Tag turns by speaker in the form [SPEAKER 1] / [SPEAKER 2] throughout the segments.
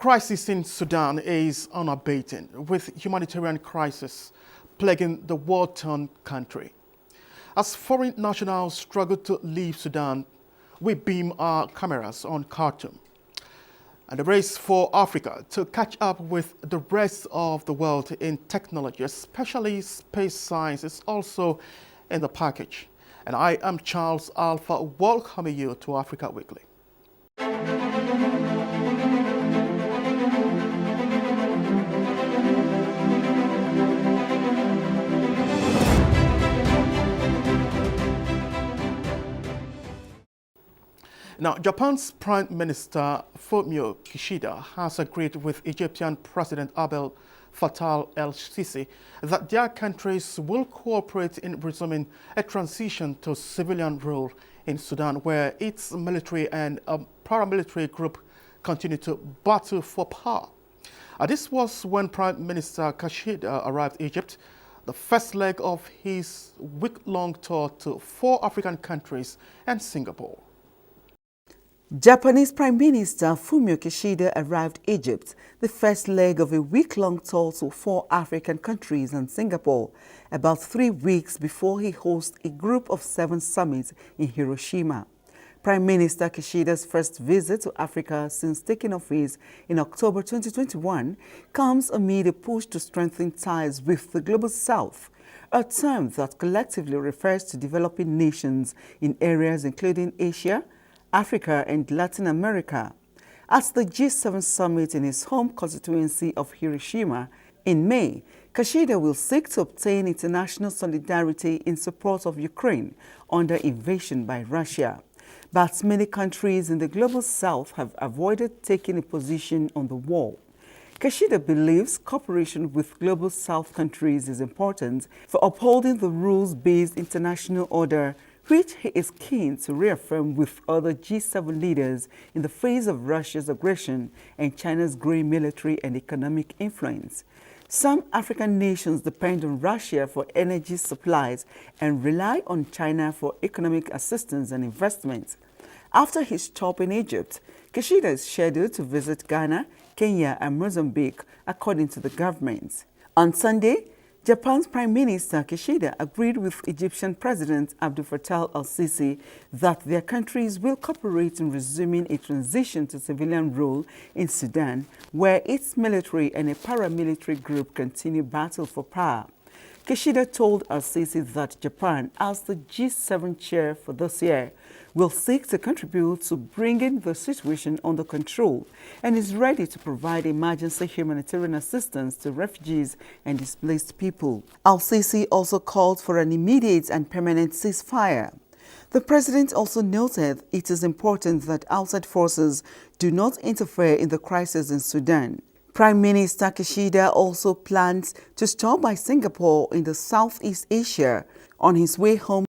[SPEAKER 1] crisis in Sudan is unabating, with humanitarian crisis plaguing the war-torn country. As foreign nationals struggle to leave Sudan, we beam our cameras on Khartoum. And the race for Africa to catch up with the rest of the world in technology, especially space science, is also in the package. And I am Charles Alpha, welcoming you to Africa Weekly. Now, Japan's Prime Minister Fumio Kishida has agreed with Egyptian President Abdel Fattah el-Sisi that their countries will cooperate in resuming a transition to civilian rule in Sudan, where its military and paramilitary group continue to battle for power. This was when Prime Minister Kishida arrived in Egypt, the first leg of his week-long tour to 4 African countries and Singapore.
[SPEAKER 2] Japanese Prime Minister Fumio Kishida arrived Egypt, the first leg of a week-long tour to 4 African countries and Singapore, about 3 weeks before he hosts a group of 7 summits in Hiroshima. Prime Minister Kishida's first visit to Africa since taking office in October 2021 comes amid a push to strengthen ties with the Global South, a term that collectively refers to developing nations in areas including Asia, Africa and Latin America. At the G7 summit in his home constituency of Hiroshima in May, Kishida will seek to obtain international solidarity in support of Ukraine under invasion by Russia. But many countries in the Global South have avoided taking a position on the war. Kishida believes cooperation with Global South countries is important for upholding the rules-based international order, which he is keen to reaffirm with other G7 leaders in the face of Russia's aggression and China's growing military and economic influence. Some African nations depend on Russia for energy supplies and rely on China for economic assistance and investment. After his stop in Egypt, Kishida is scheduled to visit Ghana, Kenya and Mozambique, according to the government. On Sunday, Japan's Prime Minister Kishida agreed with Egyptian President Abdel Fattah el-Sisi that their countries will cooperate in resuming a transition to civilian rule in Sudan, where its military and a paramilitary group continue battle for power. Kishida told el-Sisi that Japan, as the G7 chair for this year, will seek to contribute to bringing the situation under control and is ready to provide emergency humanitarian assistance to refugees and displaced people. El-Sisi also called for an immediate and permanent ceasefire. The president also noted it is important that outside forces do not interfere in the crisis in Sudan. Prime Minister Kishida also plans to stop by Singapore in the Southeast Asia on his way home.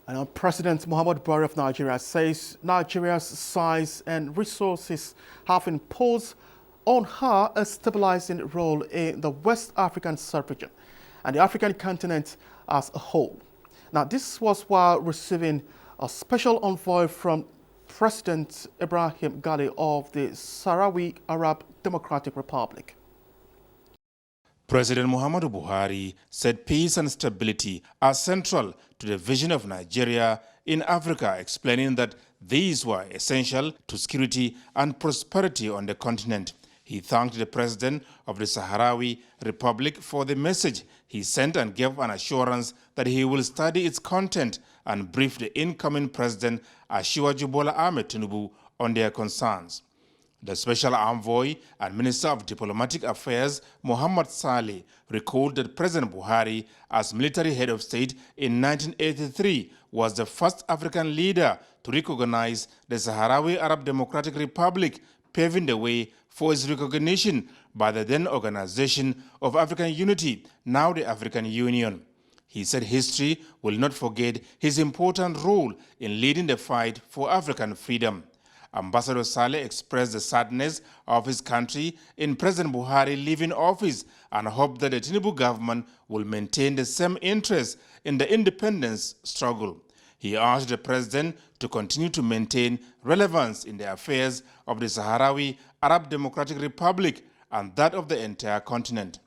[SPEAKER 1] And President Muhammadu Buhari of Nigeria says Nigeria's size and resources have imposed on her a stabilizing role in the West African sub-region and the African continent as a whole. Now, this was while receiving a special envoy from President Ibrahim Ghali of the Sahrawi Arab Democratic Republic.
[SPEAKER 3] President Muhammadu Buhari said peace and stability are central to the vision of Nigeria in Africa, explaining that these were essential to security and prosperity on the continent. He thanked the president of the Sahrawi Republic for the message he sent and gave an assurance that he will study its content and brief the incoming president Asiwaju Bola Ahmed Tinubu on their concerns. The Special Envoy and Minister of Diplomatic Affairs, Muhammad Saleh, recalled that President Buhari, as military head of state in 1983, was the first African leader to recognize the Sahrawi Arab Democratic Republic, paving the way for its recognition by the then Organization of African Unity, now the African Union. He said history will not forget his important role in leading the fight for African freedom. Ambassador Saleh expressed the sadness of his country in President Buhari leaving office and hoped that the Tinubu government will maintain the same interest in the independence struggle. He urged the president to continue to maintain relevance in the affairs of the Sahrawi Arab Democratic Republic and that of the entire continent.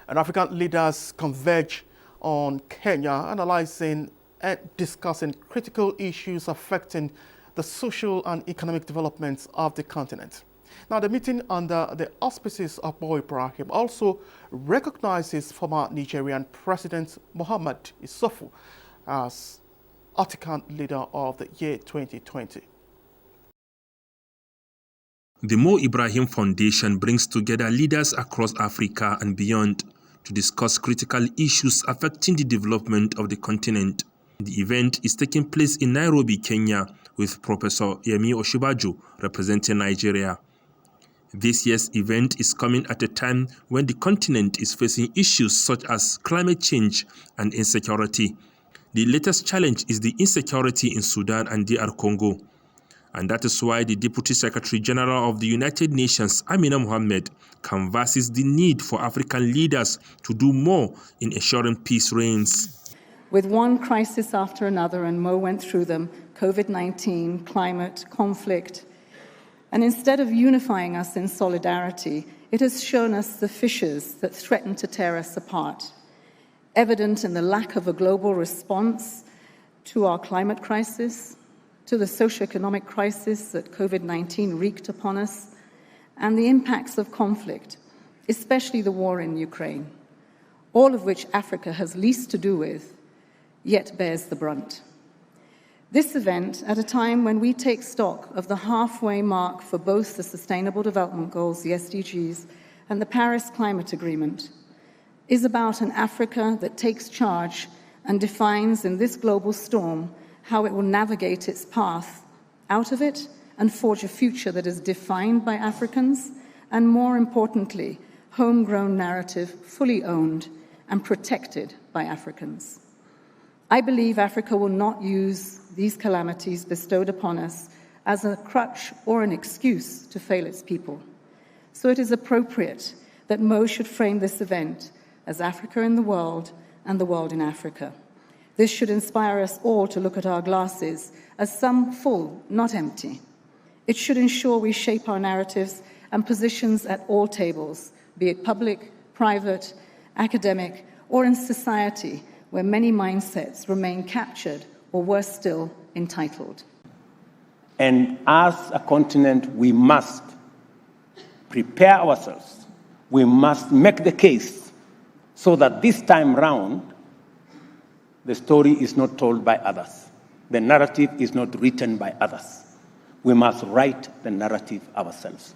[SPEAKER 1] And African leaders converge on Kenya, analyzing and discussing critical issues affecting the social and economic developments of the continent. Now, the meeting under the auspices of Boy Ibrahim also recognizes former Nigerian President Muhammad Issoufou as African Leader of the Year 2020.
[SPEAKER 4] The Mo Ibrahim Foundation brings together leaders across Africa and beyond to discuss critical issues affecting the development of the continent. The event is taking place in Nairobi, Kenya, with Professor Yemi Osinbajo representing Nigeria. This year's event is coming at a time when the continent is facing issues such as climate change and insecurity. The latest challenge is the insecurity in Sudan and DR Congo. And that is why the Deputy Secretary General of the United Nations, Amina Mohammed, canvasses the need for African leaders to do more in ensuring peace reigns.
[SPEAKER 5] With one crisis after another, and Mo went through them, COVID-19, climate, conflict, and instead of unifying us in solidarity, it has shown us the fissures that threaten to tear us apart, evident in the lack of a global response to our climate crisis, to the socioeconomic crisis that COVID-19 wreaked upon us, and the impacts of conflict, especially the war in Ukraine, all of which Africa has least to do with, yet bears the brunt. This event, at a time when we take stock of the halfway mark for both the Sustainable Development Goals, the SDGs, and the Paris Climate Agreement, is about an Africa that takes charge and defines in this global storm how it will navigate its path out of it and forge a future that is defined by Africans and, more importantly, homegrown narrative fully owned and protected by Africans. I believe Africa will not use these calamities bestowed upon us as a crutch or an excuse to fail its people. So it is appropriate that Mo should frame this event as Africa in the world and the world in Africa. This should inspire us all to look at our glasses as some full, not empty. It should ensure we shape our narratives and positions at all tables, be it public, private, academic, or in society, where many mindsets remain captured or, worse still, entitled.
[SPEAKER 6] And as a continent, we must prepare ourselves. We must make the case so that this time round, the story is not told by others. The narrative is not written by others. We must write the narrative ourselves.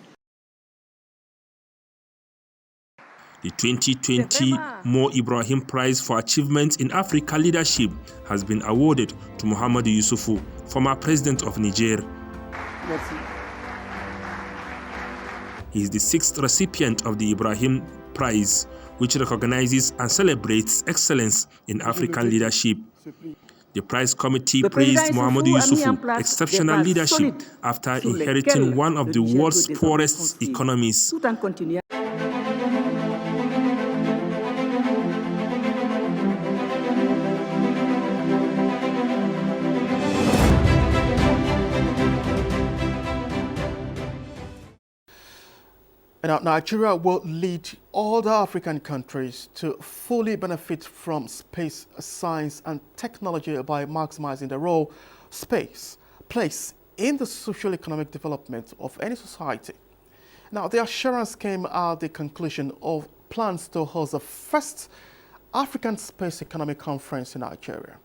[SPEAKER 4] The 2020 Mo Ibrahim Prize for Achievements in Africa Leadership has been awarded to Muhammadu Yusufu, former president of Niger. He is the 6th recipient of the Ibrahim Prize, which recognizes and celebrates excellence in African leadership. The prize committee praised Muhammadu Yusufu's exceptional leadership after inheriting one of the world's poorest economies.
[SPEAKER 1] And Nigeria will lead all the African countries to fully benefit from space science and technology by maximizing the role space plays in the social economic development of any society. Now, the assurance came at the conclusion of plans to host the first African Space Economic Conference in Nigeria.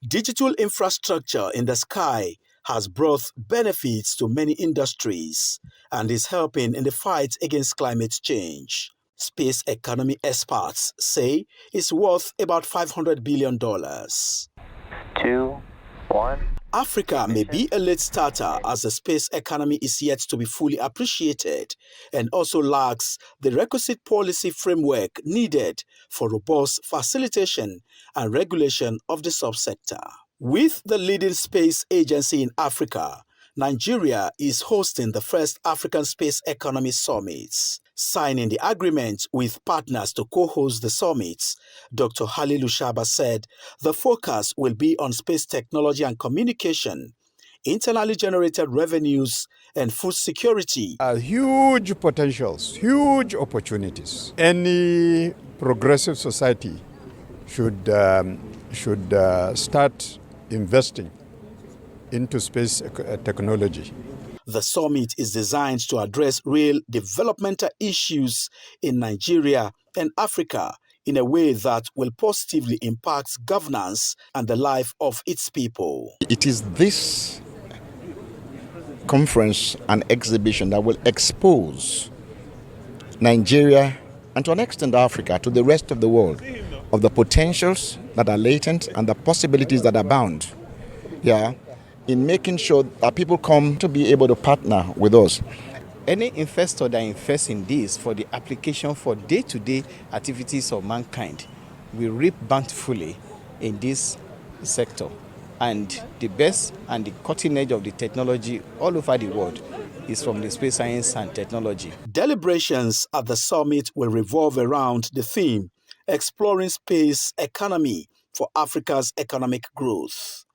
[SPEAKER 7] Digital infrastructure in the sky has brought benefits to many industries and is helping in the fight against climate change. Space economy experts say it's worth about $500 billion.
[SPEAKER 8] 2, 1.
[SPEAKER 7] Africa may be a late starter as the space economy is yet to be fully appreciated and also lacks the requisite policy framework needed for robust facilitation and regulation of the subsector. With the leading space agency in Africa, Nigeria is hosting the first African Space Economy Summit. Signing the agreement with partners to co-host the summit, Dr. Halilu Shaba said the focus will be on space technology and communication, internally generated revenues, and food security.
[SPEAKER 8] Huge potentials, huge opportunities. Any progressive society should start investing into space technology.
[SPEAKER 7] The summit is designed to address real developmental issues in Nigeria and Africa in a way that will positively impact governance and the life of its people.
[SPEAKER 9] It is this conference and exhibition that will expose Nigeria and to an extent Africa to the rest of the world of the potentials that are latent and the possibilities that abound. In making sure that people come to be able to partner with us.
[SPEAKER 10] Any investor that invests in this for the application for day-to-day activities of mankind will reap bountifully in this sector. And the best and the cutting edge of the technology all over the world is from the space science and technology.
[SPEAKER 7] Deliberations at the summit will revolve around the theme, exploring space economy for Africa's economic growth.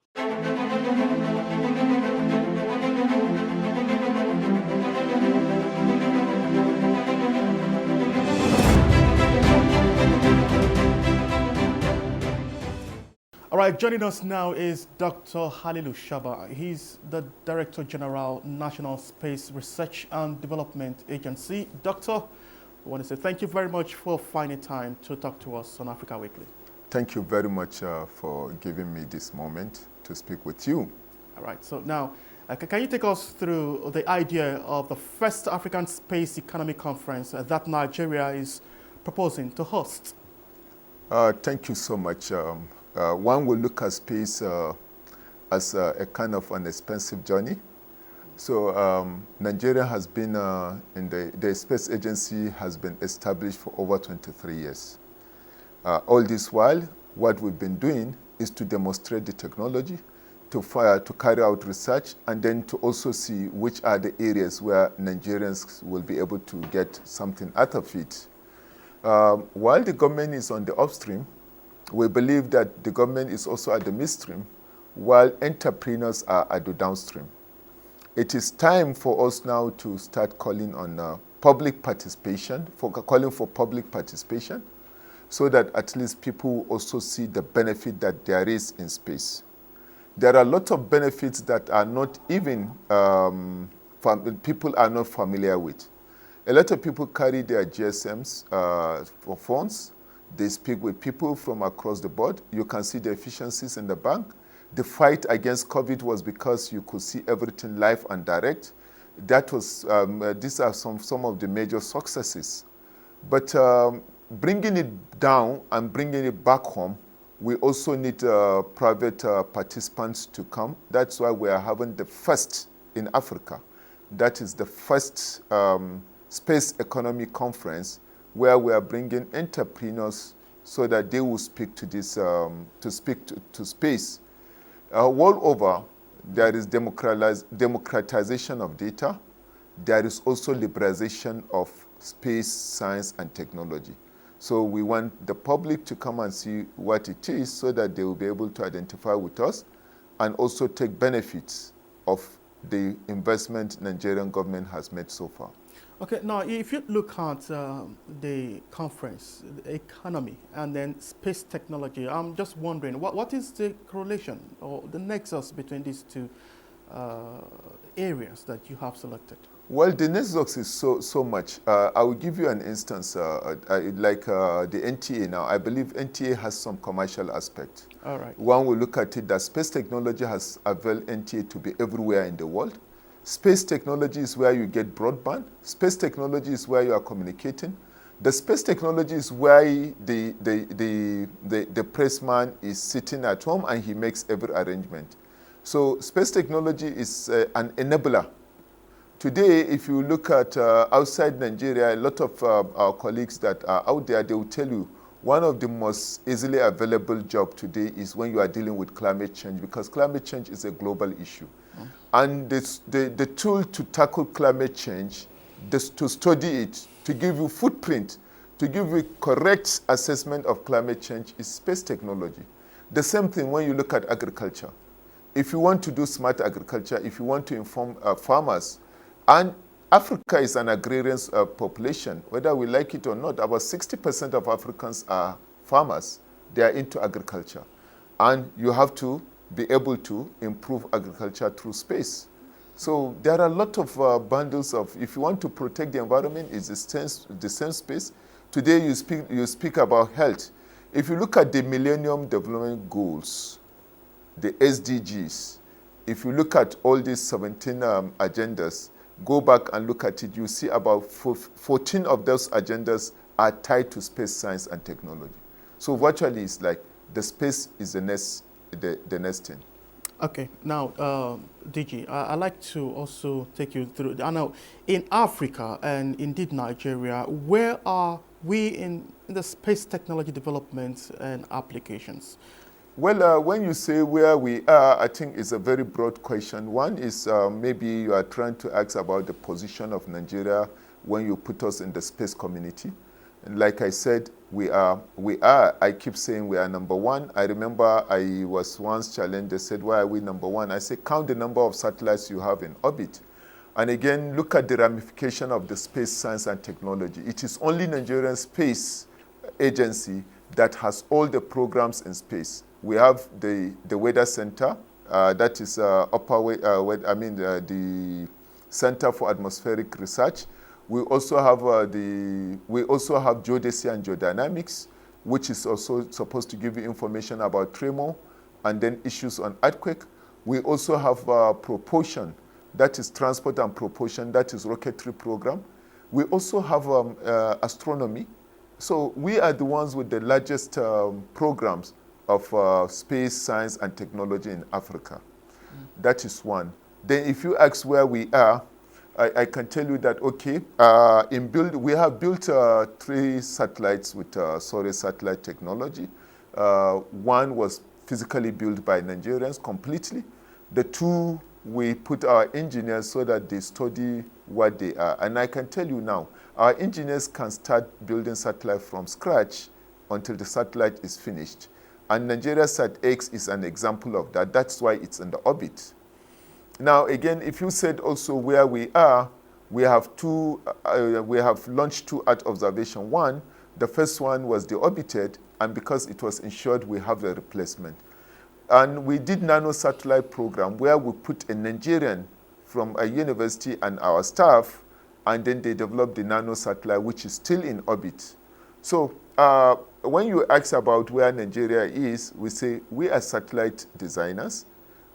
[SPEAKER 1] All right, joining us now is Dr. Halilu Shaba. He's the Director General, National Space Research and Development Agency. Doctor, I want to say thank you very much for finding time to talk to us on Africa Weekly.
[SPEAKER 11] Thank you very much for giving me this moment to speak with you.
[SPEAKER 1] All right, so now, can you take us through the idea of the first African Space Economy Conference that Nigeria is proposing to host?
[SPEAKER 11] Thank you so much. One will look at space as a kind of an expensive journey. So Nigeria has been in the space agency has been established for over 23 years. All this while, what we've been doing is to demonstrate the technology, to carry out research, and then to also see which are the areas where Nigerians will be able to get something out of it. While the government is on the upstream, we believe that the government is also at the midstream, while entrepreneurs are at the downstream. It is time for us now to start calling on public participation, calling for public participation, so that at least people also see the benefit that there is in space. There are a lot of benefits that are not even, people are not familiar with. A lot of people carry their GSMs for phones. They speak with people from across the board. You can see the efficiencies in the bank. The fight against COVID was because you could see everything live and direct. That was, these are some of the major successes. But bringing it down and bringing it back home, we also need private participants to come. That's why we are having the first in Africa. That is the first Space Economy Conference, where we are bringing entrepreneurs so that they will speak to this, to space. World over, there is democratization of data. There is also liberalization of space, science, and technology. So we want the public to come and see what it is so that they will be able to identify with us and also take benefits of the investment Nigerian government has made so far.
[SPEAKER 1] Okay, now if you look at the conference, the economy, and then space technology, I'm just wondering, what is the correlation or the nexus between these two areas that you have selected?
[SPEAKER 11] Well, the nexus is so much. I will give you an instance, like the NTA now. I believe NTA has some commercial aspect.
[SPEAKER 1] All right.
[SPEAKER 11] One will look at it that space technology has availed NTA to be everywhere in the world. Space technology is where you get broadband. Space technology is where you are communicating. The space technology is where the pressman is sitting at home and he makes every arrangement. So space technology is an enabler. Today, if you look at outside Nigeria, a lot of our colleagues that are out there, they will tell you one of the most easily available job today is when you are dealing with climate change, because climate change is a global issue. And the tool to tackle climate change, to study it, to give you footprint, to give you correct assessment of climate change is space technology. The same thing when you look at agriculture. If you want to do smart agriculture, if you want to inform farmers, and Africa is an agrarian population, whether we like it or not, about 60% of Africans are farmers. They are into agriculture. And you have to be able to improve agriculture through space. So there are a lot of bundles of, if you want to protect the environment, it's the same space. Today you speak about health. If you look at the Millennium Development Goals, the SDGs, if you look at all these 17 agendas, go back and look at it, you see about 14 of those agendas are tied to space science and technology. So virtually it's like the space is the next thing.
[SPEAKER 1] Okay, now, DG, I'd like to also take you through, I know, in Africa and indeed Nigeria, where are we in the space technology development and applications?
[SPEAKER 11] Well, when you say where we are, I think it's a very broad question. One is maybe you are trying to ask about the position of Nigeria when you put us in the space community. And like I said, we are, I keep saying we are number one. I remember I was once challenged, they said, why are we number one? I said, count the number of satellites you have in orbit. And again, look at the ramification of the space science and technology. It is only Nigerian Space Agency that has all the programs in space. We have the Weather Center, that is the Center for Atmospheric Research. We also have geodesy and geodynamics, which is also supposed to give you information about tremor and then issues on earthquake. We also have propulsion, that is transport and propulsion, that is rocketry program. We also have astronomy. So we are the ones with the largest programs of space science and technology in Africa. That is one. Then if you ask where we are, I can tell you that, okay, we have built 3 satellites with satellite technology. One was physically built by Nigerians completely. The 2, we put our engineers so that they study what they are. And I can tell you now, our engineers can start building satellite from scratch until the satellite is finished. And Nigeria Sat-X is an example of that. That's why it's in the orbit. Now, again, if you said also where we are, we have launched 2 Earth observation. One, the first one was deorbited, and because it was insured, we have the replacement. And we did nano satellite program where we put a Nigerian from a university and our staff, and then they developed the nano satellite, which is still in orbit. So when you ask about where Nigeria is, we say we are satellite designers.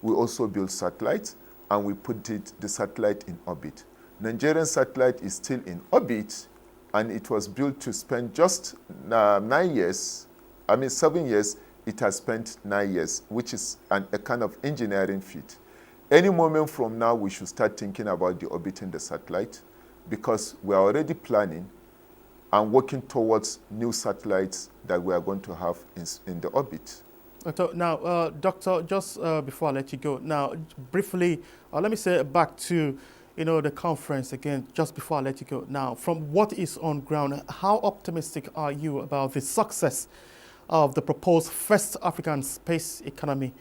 [SPEAKER 11] We also build satellites, and we put the satellite in orbit. Nigerian satellite is still in orbit, and it was built to spend just 7 years. It has spent 9 years, which is a kind of engineering feat. Any moment from now, we should start thinking about deorbiting the satellite, because we are already planning and working towards new satellites that we are going to have in the orbit.
[SPEAKER 1] Now, Doctor, just before I let you go, now, briefly, let me say back to, the conference again, just before I let you go. Now, from what is on ground, how optimistic are you about the success of the proposed first African space economy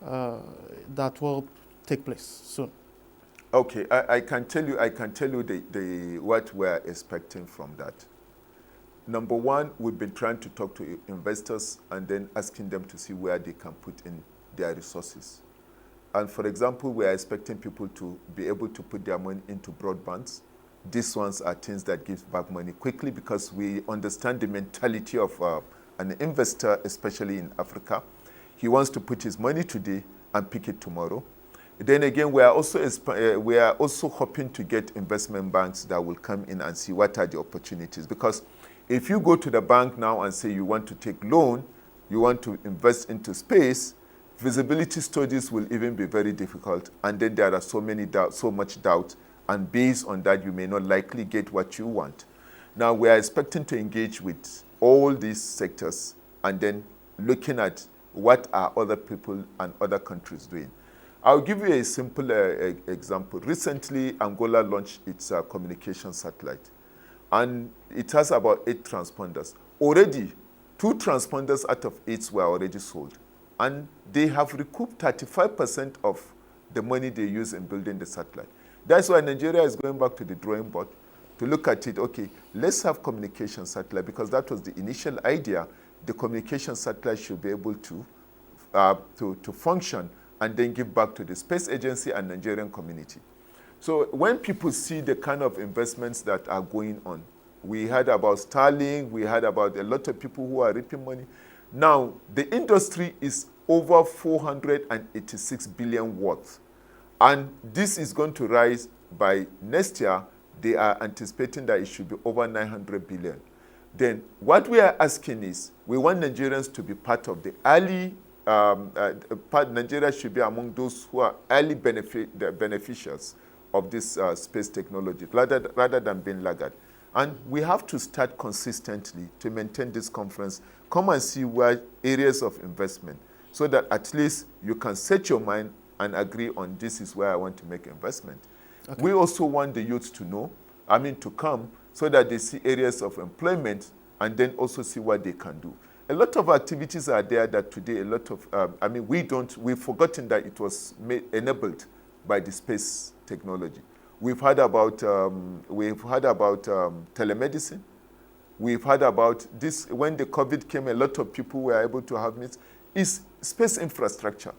[SPEAKER 1] that will take place soon?
[SPEAKER 11] Okay, I can tell you what we're expecting from that. Number one, we've been trying to talk to investors and then asking them to see where they can put in their resources. And for example, we are expecting people to be able to put their money into broadbands. These ones are things that give back money quickly, because we understand the mentality of an investor, especially in Africa. He wants to put his money today and pick it tomorrow. Then again, we are also hoping to get investment banks that will come in and see what are the opportunities, because if you go to the bank now and say you want to take loan, you want to invest into space, Feasibility studies will even be very difficult, and then there are so much doubt, and based on that, you may not likely get what you want. Now, we are expecting to engage with all these sectors and then looking at what are other people and other countries doing. I'll give you a simple example. Recently, Angola launched its communication satellite, and it has about 8 transponders. Already, 2 transponders out of 8 were already sold, and they have recouped 35% of the money they use in building the satellite. That's why Nigeria is going back to the drawing board to look at it. Okay, let's have communication satellite, because that was the initial idea. The communication satellite should be able to function and then give back to the space agency and Nigerian community. So when people see the kind of investments that are going on, we heard about Starlink, we heard about a lot of people who are reaping money. Now, the industry is over 486 billion worth. And this is going to rise by next year. They are anticipating that it should be over 900 billion. Then what we are asking is, we want Nigerians to be part of the early, Nigeria should be among those who are early beneficiaries of this space technology, rather than being laggard. And we have to start consistently to maintain this conference. Come and see where areas of investment, so that at least you can set your mind and agree on this is where I want to make investment. Okay. We also want the youth to know, to come, so that they see areas of employment and then also see what they can do. A lot of activities are there that today, a lot of, we've forgotten that it was enabled by the space technology. We've heard about telemedicine. We've heard about this. When the COVID came, a lot of people were able to have meetings. It's space infrastructure.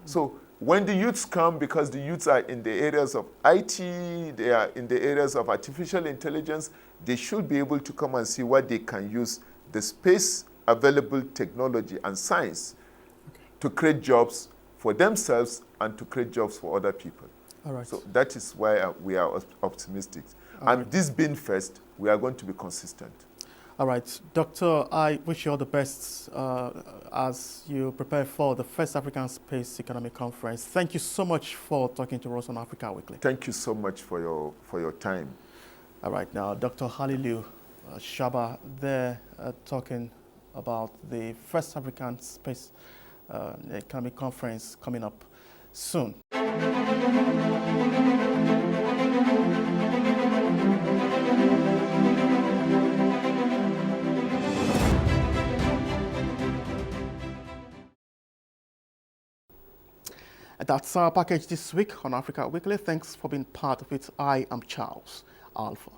[SPEAKER 11] So when the youths come, because the youths are in the areas of IT, they are in the areas of artificial intelligence, they should be able to come and see what they can use the space available technology and science to create jobs for themselves and to create jobs for other people.
[SPEAKER 1] All right.
[SPEAKER 11] So that is why we are optimistic. And this being first, we are going to be consistent.
[SPEAKER 1] All right. Doctor, I wish you all the best as you prepare for the first African Space Economic Conference. Thank you so much for talking to us on Africa Weekly.
[SPEAKER 11] Thank you so much for your time.
[SPEAKER 1] All right. Now, Dr. Halilu Shaba there talking about the first African Space Economic Conference coming up soon. That's our package this week on Africa Weekly. Thanks for being part of it. I am Charles Alpha.